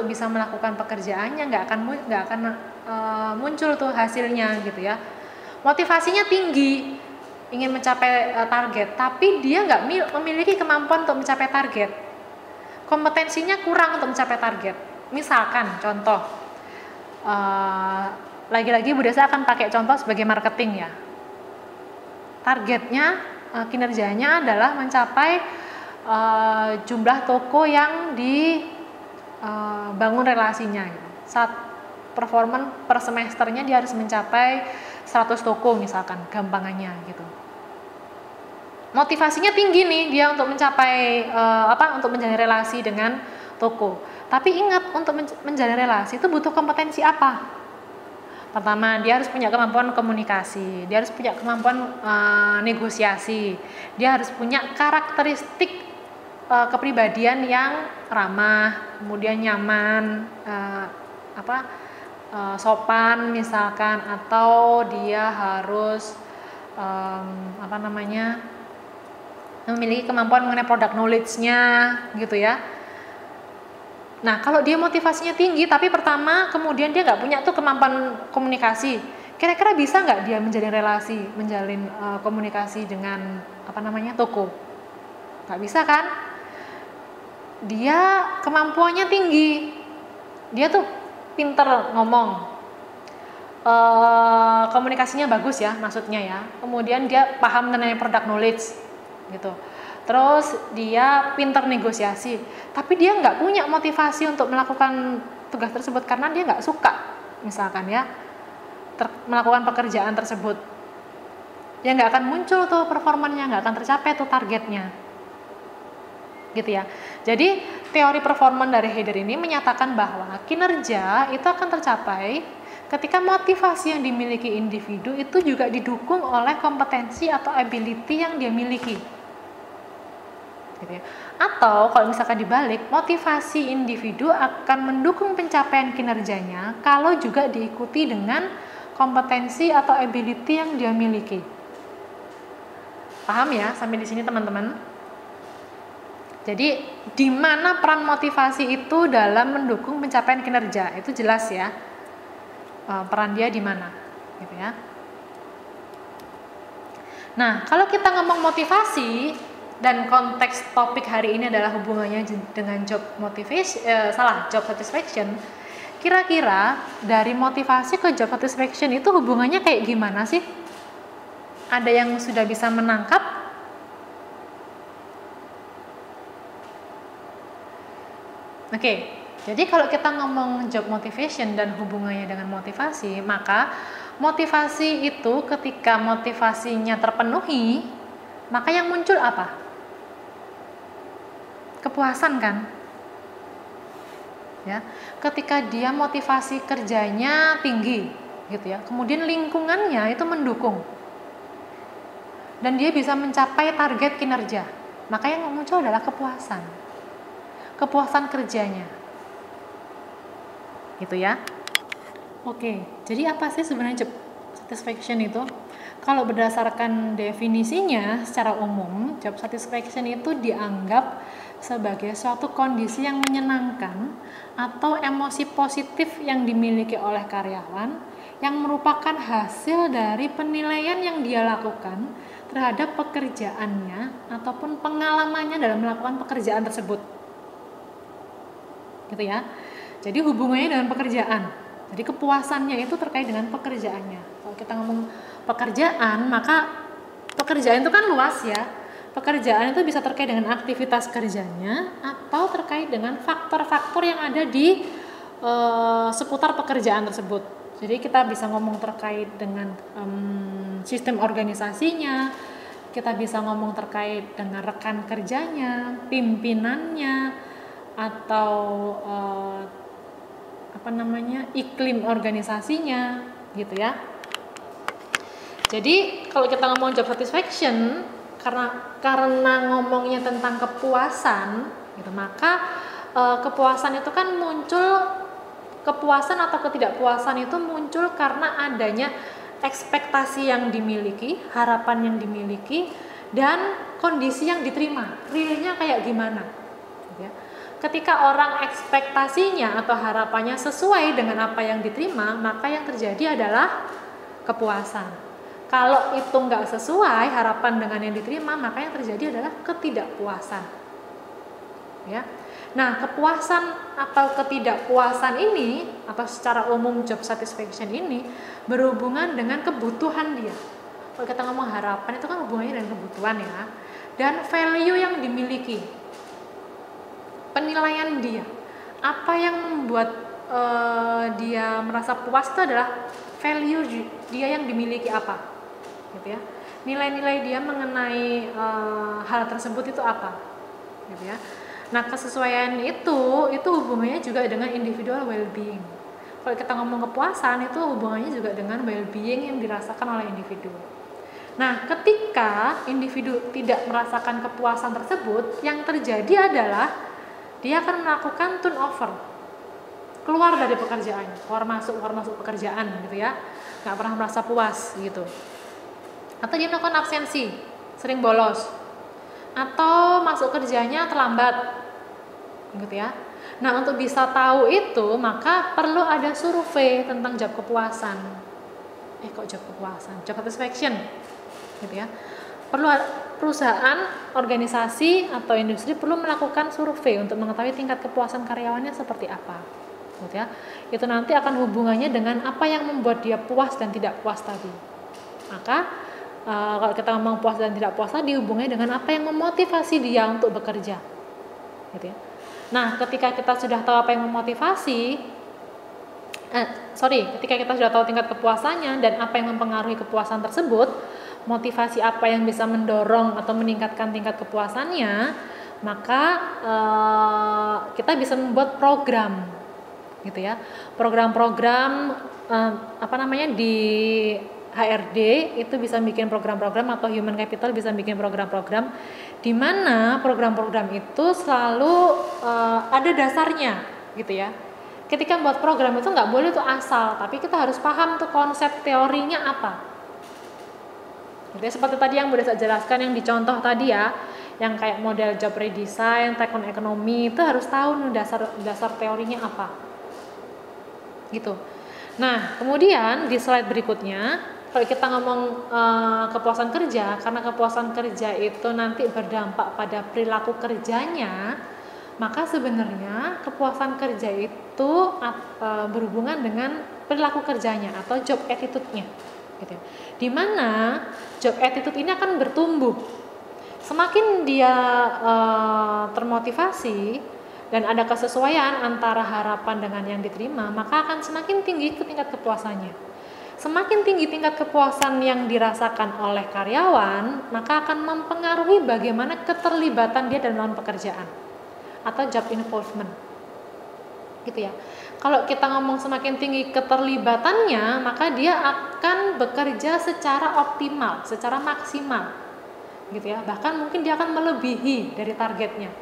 untuk bisa melakukan pekerjaannya, nggak akan muncul tuh hasilnya gitu ya. Motivasinya tinggi, ingin mencapai target, tapi dia nggak memiliki kemampuan untuk mencapai target. Kompetensinya kurang untuk mencapai target. Misalkan contoh, lagi-lagi Bu Desa akan pakai contoh sebagai marketing ya. Targetnya, kinerjanya adalah mencapai jumlah toko yang dibangun relasinya. Saat performance per semesternya dia harus mencapai 100 toko misalkan, gampangannya gitu. Motivasinya tinggi nih dia untuk mencapai untuk menjalin relasi dengan toko. Tapi ingat, untuk menjalin relasi itu butuh kompetensi apa? Pertama, dia harus punya kemampuan komunikasi, dia harus punya kemampuan negosiasi, dia harus punya karakteristik kepribadian yang ramah, kemudian nyaman, sopan misalkan, atau dia harus memiliki kemampuan mengenai product knowledge-nya gitu ya. Nah, kalau dia motivasinya tinggi tapi pertama kemudian dia nggak punya tuh kemampuan komunikasi, kira-kira bisa nggak dia menjalin komunikasi dengan toko? Nggak bisa kan? Dia kemampuannya tinggi, dia tuh pinter ngomong, komunikasinya bagus ya maksudnya ya, kemudian dia paham mengenai product knowledge gitu, terus dia pinter negosiasi, tapi dia nggak punya motivasi untuk melakukan tugas tersebut karena dia nggak suka misalkan ya melakukan pekerjaan tersebut, ya nggak akan muncul tuh performanya, nggak akan tercapai tuh targetnya gitu ya. Jadi teori performance dari Heider ini menyatakan bahwa kinerja itu akan tercapai ketika motivasi yang dimiliki individu itu juga didukung oleh kompetensi atau ability yang dia miliki gitu ya. Atau kalau misalkan dibalik, motivasi individu akan mendukung pencapaian kinerjanya kalau juga diikuti dengan kompetensi atau ability yang dia miliki. Paham ya sampai di sini teman-teman? Jadi di mana peran motivasi itu dalam mendukung pencapaian kinerja? Itu jelas ya. Peran dia di mana gitu ya. Nah, kalau kita ngomong motivasi dan konteks topik hari ini adalah hubungannya dengan job satisfaction. Kira-kira dari motivasi ke job satisfaction itu hubungannya kayak gimana sih? Ada yang sudah bisa menangkap? Oke, jadi kalau kita ngomong job motivation dan hubungannya dengan motivasi, maka motivasi itu ketika motivasinya terpenuhi, maka yang muncul apa? Kepuasan kan? Ya, ketika dia motivasi kerjanya tinggi, gitu ya. Kemudian lingkungannya itu mendukung, dan dia bisa mencapai target kinerja, maka yang muncul adalah kepuasan kerjanya, gitu ya. Oke, jadi apa sih sebenarnya job satisfaction itu? Kalau berdasarkan definisinya secara umum, job satisfaction itu dianggap sebagai suatu kondisi yang menyenangkan atau emosi positif yang dimiliki oleh karyawan yang merupakan hasil dari penilaian yang dia lakukan terhadap pekerjaannya ataupun pengalamannya dalam melakukan pekerjaan tersebut. Gitu ya. Jadi hubungannya dengan pekerjaan. Jadi kepuasannya itu terkait dengan pekerjaannya. Kalau kita ngomong pekerjaan, maka pekerjaan itu kan luas ya. Pekerjaan itu bisa terkait dengan aktivitas kerjanya atau terkait dengan faktor-faktor yang ada di seputar pekerjaan tersebut. Jadi kita bisa ngomong terkait dengan sistem organisasinya, kita bisa ngomong terkait dengan rekan kerjanya, pimpinannya, atau iklim organisasinya, gitu ya. Jadi kalau kita ngomong job satisfaction, karena ngomongnya tentang kepuasan, gitu, maka kepuasan itu kan muncul, kepuasan atau ketidakpuasan itu muncul karena adanya ekspektasi yang dimiliki, harapan yang dimiliki, dan kondisi yang diterima, realnya kayak gimana, gitu ya. Ketika orang ekspektasinya atau harapannya sesuai dengan apa yang diterima, maka yang terjadi adalah kepuasan. Kalau itu nggak sesuai harapan dengan yang diterima, maka yang terjadi adalah ketidakpuasan. Ya. Nah, kepuasan atau ketidakpuasan ini, atau secara umum job satisfaction ini, berhubungan dengan kebutuhan dia. Kalau kita ngomong harapan, itu kan hubungannya dengan kebutuhan ya. Dan value yang dimiliki. Penilaian dia, apa yang membuat dia merasa puas itu adalah value dia yang dimiliki apa, gitu ya. Nilai-nilai dia mengenai hal tersebut itu apa, gitu ya. Nah, kesesuaian itu hubungannya juga dengan individual well-being. Kalau kita ngomong kepuasan, itu hubungannya juga dengan well-being yang dirasakan oleh individu. Nah, ketika individu tidak merasakan kepuasan tersebut, yang terjadi adalah dia akan melakukan turnover, keluar dari pekerjaan, keluar masuk pekerjaan, gitu ya, nggak pernah merasa puas gitu. Atau dia melakukan absensi, sering bolos, atau masuk kerjanya terlambat, gitu ya. Nah, untuk bisa tahu itu, maka perlu ada survei tentang job kepuasan. Job kepuasan, job satisfaction, gitu ya. Perlu perusahaan, organisasi atau industri perlu melakukan survei untuk mengetahui tingkat kepuasan karyawannya seperti apa, gitu ya. Itu nanti akan hubungannya dengan apa yang membuat dia puas dan tidak puas tadi. Maka kalau kita ngomong puas dan tidak puas tadi, hubungannya dengan apa yang memotivasi dia untuk bekerja, gitu ya. Nah, ketika kita sudah tahu apa yang memotivasi, ketika kita sudah tahu tingkat kepuasannya dan apa yang mempengaruhi kepuasan tersebut, motivasi apa yang bisa mendorong atau meningkatkan tingkat kepuasannya, maka kita bisa membuat program, gitu ya. Program-program di HRD itu bisa bikin program-program, atau human capital bisa bikin program-program di mana program-program itu selalu ada dasarnya, gitu ya. Ketika buat program itu nggak boleh tuh asal, tapi kita harus paham tuh konsep teorinya apa. Jadi seperti tadi yang udah saya jelaskan yang dicontoh tadi ya, yang kayak model job redesign, take-on ekonomi, itu harus tahu nih dasar teorinya apa. Gitu. Nah, kemudian di slide berikutnya, kalau kita ngomong kepuasan kerja, karena kepuasan kerja itu nanti berdampak pada perilaku kerjanya, maka sebenarnya kepuasan kerja itu berhubungan dengan perilaku kerjanya atau job attitude-nya, gitu. Dimana job attitude ini akan bertumbuh. Semakin dia termotivasi dan ada kesesuaian antara harapan dengan yang diterima, maka akan semakin tinggi tingkat kepuasannya. Semakin tinggi tingkat kepuasan yang dirasakan oleh karyawan, maka akan mempengaruhi bagaimana keterlibatan dia dalam pekerjaan atau job involvement, gitu ya. Kalau kita ngomong semakin tinggi keterlibatannya, maka dia akan bekerja secara optimal, secara maksimal, gitu ya. Bahkan mungkin dia akan melebihi dari targetnya,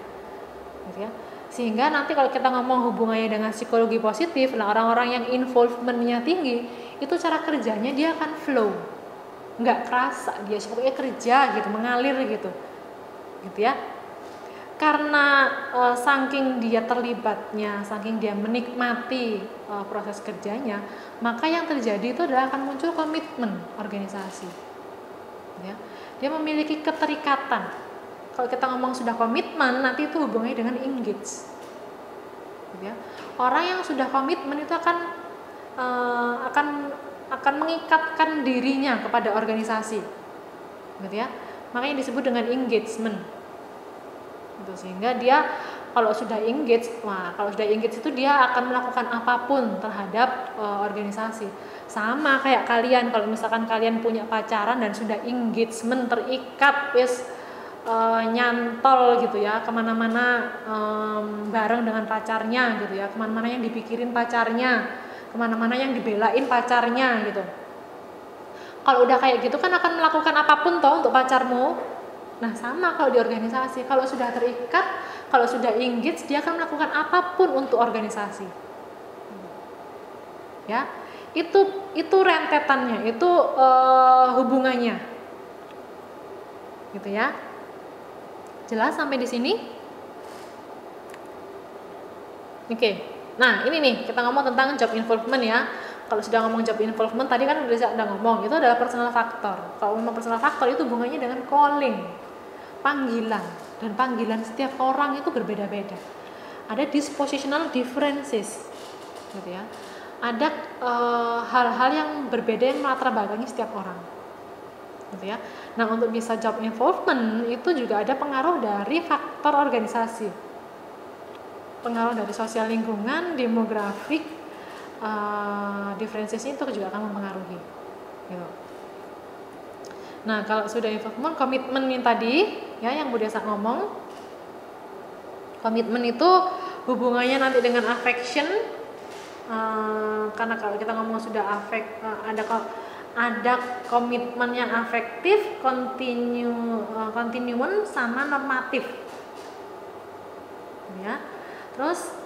gitu ya. Sehingga nanti kalau kita ngomong hubungannya dengan psikologi positif, nah orang-orang yang involvementnya tinggi, itu cara kerjanya dia akan flow, nggak kerasa dia pokoknya kerja gitu, mengalir gitu ya. Karena saking dia terlibatnya, saking dia menikmati proses kerjanya, maka yang terjadi itu adalah akan muncul komitmen organisasi, ya. Dia memiliki keterikatan. Kalau kita ngomong sudah komitmen, nanti itu hubungannya dengan engage, ya. Orang yang sudah komitmen itu akan mengikatkan dirinya kepada organisasi, gitu ya. Makanya disebut dengan engagement. Sehingga dia kalau sudah engage itu dia akan melakukan apapun terhadap organisasi. Sama kayak kalian, kalau misalkan kalian punya pacaran dan sudah engagement, terikat, nyantol gitu ya, kemana-mana bareng dengan pacarnya gitu ya, kemana-mana yang dipikirin pacarnya, kemana-mana yang dibelain pacarnya gitu. Kalau udah kayak gitu kan akan melakukan apapun toh untuk pacarmu. Nah, sama kalau di organisasi, kalau sudah terikat, kalau sudah engage, dia akan melakukan apapun untuk organisasi. Ya, itu rentetannya, itu hubungannya, gitu ya. Jelas sampai di sini? Oke. Nah, ini nih kita ngomong tentang job involvement ya. Kalau sudah ngomong job involvement tadi kan udah ngomong itu adalah personal factor. Kalau ngomong personal factor itu hubungannya dengan calling, panggilan, dan panggilan setiap orang itu berbeda-beda. Ada dispositional differences, gitu ya. Ada hal-hal yang berbeda yang melatar belakangi setiap orang, gitu ya. Nah, untuk bisa job involvement itu juga ada pengaruh dari faktor organisasi, pengaruh dari sosial lingkungan, demografik, differences itu juga akan mempengaruhi, gitu. Nah, kalau sudah involvement, komitmen yang tadi ya yang Bu Desa ngomong, komitmen itu hubungannya nanti dengan affection, karena kalau kita ngomong sudah ada komitmen yang afektif, continuum sama normatif, ya. Terus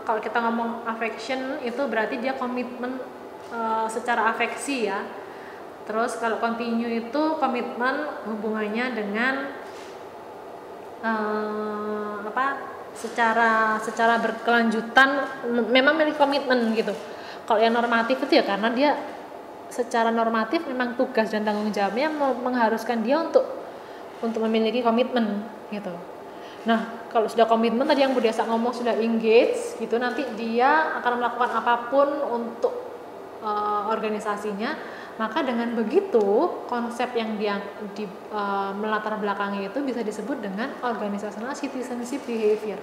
kalau kita ngomong affection itu berarti dia komitmen secara afeksi ya. Terus kalau continue itu komitmen hubungannya dengan secara berkelanjutan, memang milik komitmen gitu. Kalau yang normatif itu ya karena dia secara normatif memang tugas dan tanggung jawabnya mengharuskan dia untuk memiliki komitmen gitu. Nah, kalau sudah komitmen tadi yang Bu Desa ngomong sudah engage gitu, nanti dia akan melakukan apapun untuk organisasinya. Maka dengan begitu konsep yang dia melatar belakangi itu bisa disebut dengan organizational citizenship behavior,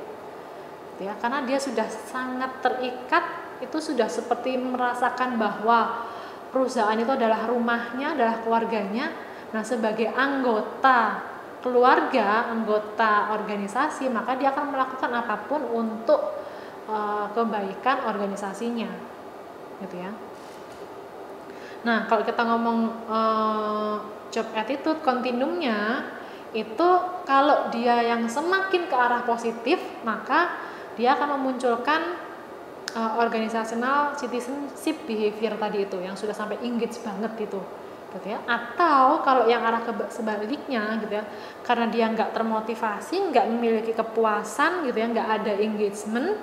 ya, karena dia sudah sangat terikat, itu sudah seperti merasakan bahwa perusahaan itu adalah rumahnya, adalah keluarganya. Nah, sebagai anggota keluarga, anggota organisasi, maka dia akan melakukan apapun untuk kebaikan organisasinya, gitu ya. Nah, kalau kita ngomong job attitude continuumnya itu kalau dia yang semakin ke arah positif, maka dia akan memunculkan organizational citizenship behavior tadi itu yang sudah sampai engage banget gitu ya. Atau kalau yang arah sebaliknya gitu ya, karena dia nggak termotivasi, nggak memiliki kepuasan gitu ya, nggak ada engagement,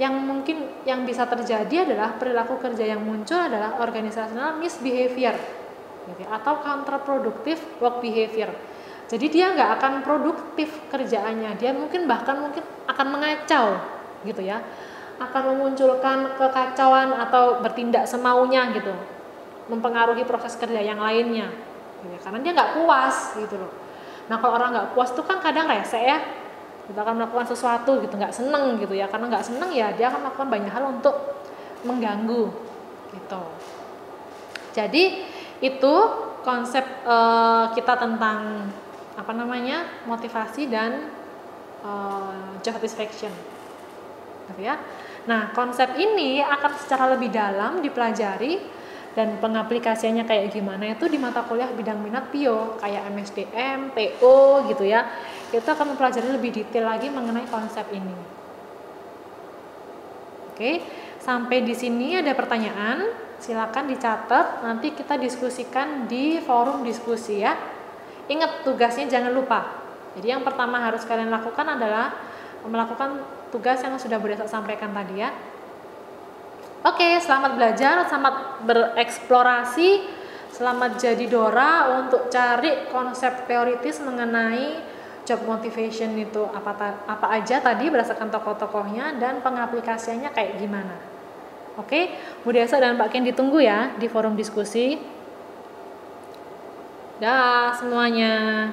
yang mungkin yang bisa terjadi adalah perilaku kerja yang muncul adalah organizational misbehavior gitu ya, atau counterproductive work behavior. Jadi dia nggak akan produktif kerjaannya, dia bahkan mungkin akan mengacau gitu ya, akan memunculkan kekacauan atau bertindak semaunya gitu, mempengaruhi proses kerja yang lainnya gitu ya, karena dia nggak puas gitu loh. Nah, kalau orang nggak puas tuh kan kadang rese ya, kita akan melakukan sesuatu gitu, nggak seneng gitu ya, karena nggak seneng ya dia akan melakukan banyak hal untuk mengganggu gitu. Jadi itu konsep kita tentang motivasi dan job satisfaction gitu ya. Nah, konsep ini akan secara lebih dalam dipelajari dan pengaplikasiannya kayak gimana itu di mata kuliah bidang minat PIO kayak MSDM, PO gitu ya. Kita akan mempelajari lebih detail lagi mengenai konsep ini. Oke, sampai di sini ada pertanyaan, silakan dicatat, nanti kita diskusikan di forum diskusi ya. Ingat tugasnya jangan lupa. Jadi yang pertama harus kalian lakukan adalah melakukan tugas yang sudah Bu Desa sampaikan tadi ya. Oke, selamat belajar, selamat bereksplorasi, selamat jadi Dora untuk cari konsep teoritis mengenai job motivation itu apa aja tadi berdasarkan tokoh-tokohnya dan pengaplikasiannya kayak gimana. Oke, Bu Desa dan Pak Ken ditunggu ya di forum diskusi. Dah semuanya.